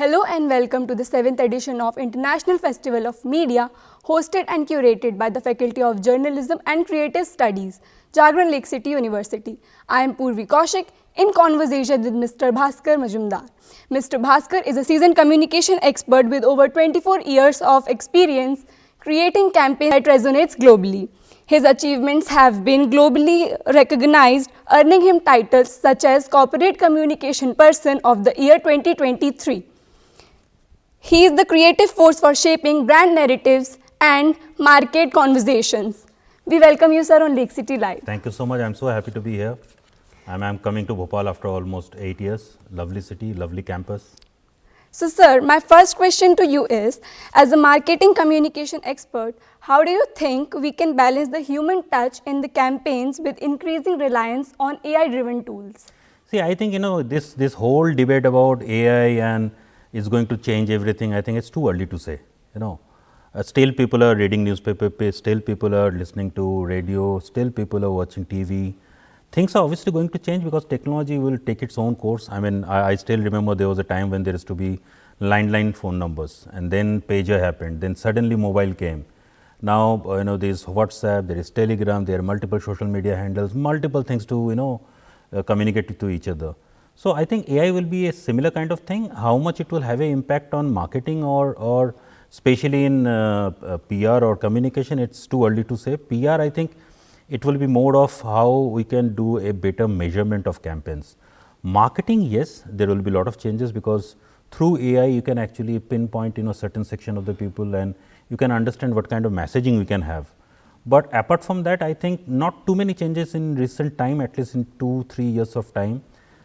Hello and welcome to the 7th edition of International Festival of Media, hosted and curated by the Faculty of Journalism and Creative Studies, Jagran Lake City University. I am Purvi Kaushik in conversation with Mr. Bhaskar Majumdar. Mr. Bhaskar is a seasoned communication expert with over 24 years of experience creating campaigns that resonates globally. His achievements have been globally recognized, earning him titles such as Corporate Communication Person of the Year 2023. He is the creative force for shaping brand narratives and market conversations. We welcome you, sir, on Lake City Live. Thank you so much. I'm so happy to be here. I'm coming to Bhopal after almost 8 years. Lovely city, lovely campus. So, sir, my first question to you is, as a marketing communication expert, how do you think we can balance the human touch in the campaigns with increasing reliance on AI-driven tools? See, I think, this whole debate about AI and is going to change everything. I think it's too early to say, Still people are reading newspaper, still people are listening to radio, still people are watching TV. Things are obviously going to change because technology will take its own course. I still remember there was a time when there used to be landline phone numbers, and then pager happened, then suddenly mobile came. Now, there is WhatsApp, there is Telegram, there are multiple social media handles, multiple things to, communicate to each other. So, I think AI will be a similar kind of thing. How much it will have an impact on marketing or especially in PR or communication, it's too early to say. PR, I think it will be more of how we can do a better measurement of campaigns. Marketing, yes, there will be a lot of changes because through AI you can actually pinpoint certain section of the people and you can understand what kind of messaging we can have. But apart from that, I think not too many changes in recent time, at least in 2-3 years of time,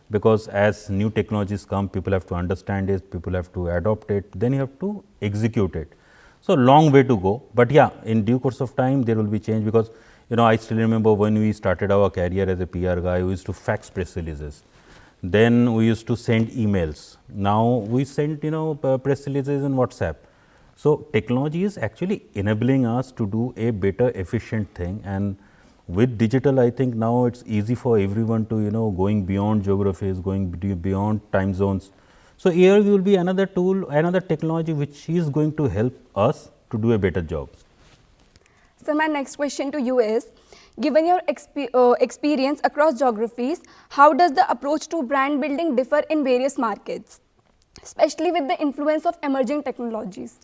because as new technologies come, people have to understand it, people have to adopt it, then you have to execute it. So, long way to go, but yeah, in due course of time there will be change because I still remember when we started our career as a PR guy, we used to fax press releases. Then we used to send emails. Now we send press releases in WhatsApp. So, technology is actually enabling us to do a better efficient thing, and with digital, I think now it's easy for everyone to going beyond geographies, going beyond time zones. So, here will be another tool, another technology which is going to help us to do a better job. So, my next question to you is, given your experience across geographies, how does the approach to brand building differ in various markets, especially with the influence of emerging technologies?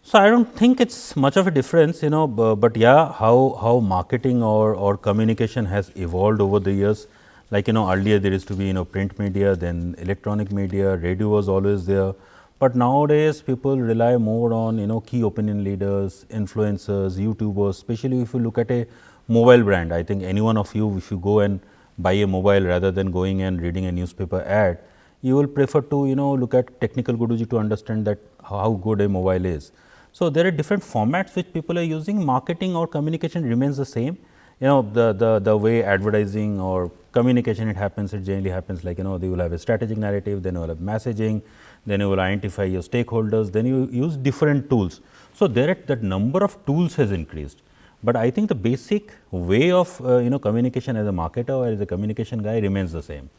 So, I don't think it's much of a difference, but yeah, how marketing or communication has evolved over the years. Like, earlier there used to be, print media, then electronic media, radio was always there. But nowadays people rely more on, key opinion leaders, influencers, YouTubers, especially if you look at a mobile brand. I think any one of you, if you go and buy a mobile rather than going and reading a newspaper ad, you will prefer to, look at technical Guruji to understand that how good a mobile is. So, there are different formats which people are using. Marketing or communication remains the same. The way advertising or communication it generally happens like, they will have a strategic narrative, then you will have messaging, then you will identify your stakeholders, then you use different tools. So, the number of tools has increased, but I think the basic way of communication as a marketer or as a communication guy remains the same.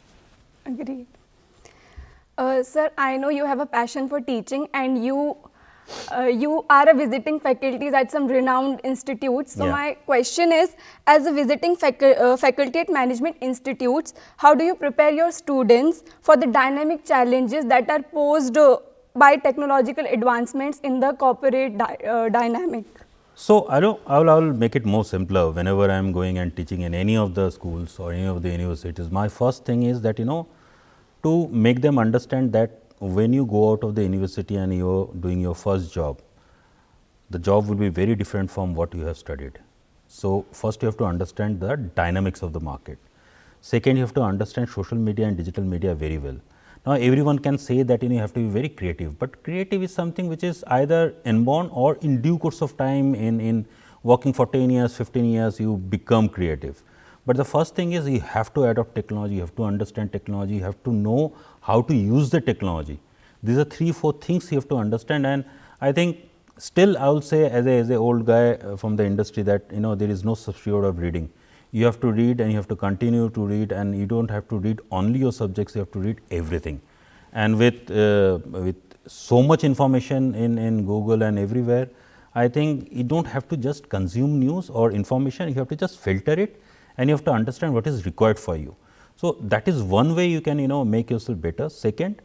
Agreed. Sir, I know you have a passion for teaching and you are a visiting faculty at some renowned institutes. So, my question is, as a visiting faculty at management institutes, how do you prepare your students for the dynamic challenges that are posed by technological advancements in the corporate dynamic? So, I will make it more simpler. Whenever I am going and teaching in any of the schools or any of the universities, my first thing is that to make them understand that when you go out of the university and you are doing your first job, the job will be very different from what you have studied. So, first you have to understand the dynamics of the market. Second, you have to understand social media and digital media very well. Now, everyone can say that you have to be very creative, but creative is something which is either inborn or in due course of time in working for 10 years, 15 years, you become creative. But the first thing is you have to adopt technology, you have to understand technology, you have to know how to use the technology. These are 3-4 things you have to understand, and I think still I will say as a old guy from the industry that there is no substitute of reading. You have to read and you have to continue to read, and you don't have to read only your subjects, you have to read everything. And with so much information in Google and everywhere. I think you don't have to just consume news or information, you have to just filter it and you have to understand what is required for you. So, that is one way you can make yourself better. Second,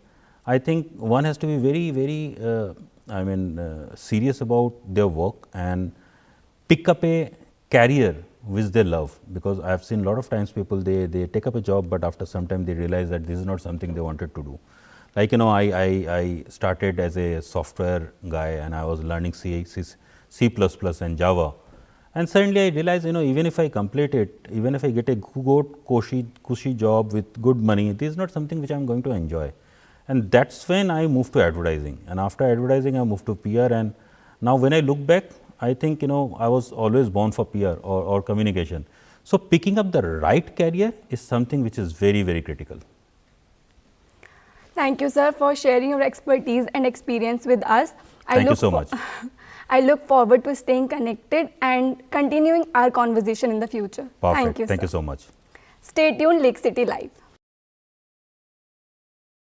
I think one has to be very serious about their work and pick up a career which they love, because I have seen a lot of times people they take up a job, but after some time they realize that this is not something they wanted to do. Like I started as a software guy and I was learning C++ and Java, and suddenly I realized even if I complete it, even if I get a good cushy job with good money, this is not something which I am going to enjoy. And that is when I moved to advertising, and after advertising I moved to PR, and now when I look back, I think I was always born for PR or communication. So, picking up the right career is something which is very critical. Thank you, sir, for sharing your expertise and experience with us. Thank you so much. I look forward to staying connected and continuing our conversation in the future. Perfect. Thank you, Thank sir. you so much. Stay tuned, Lake City Live.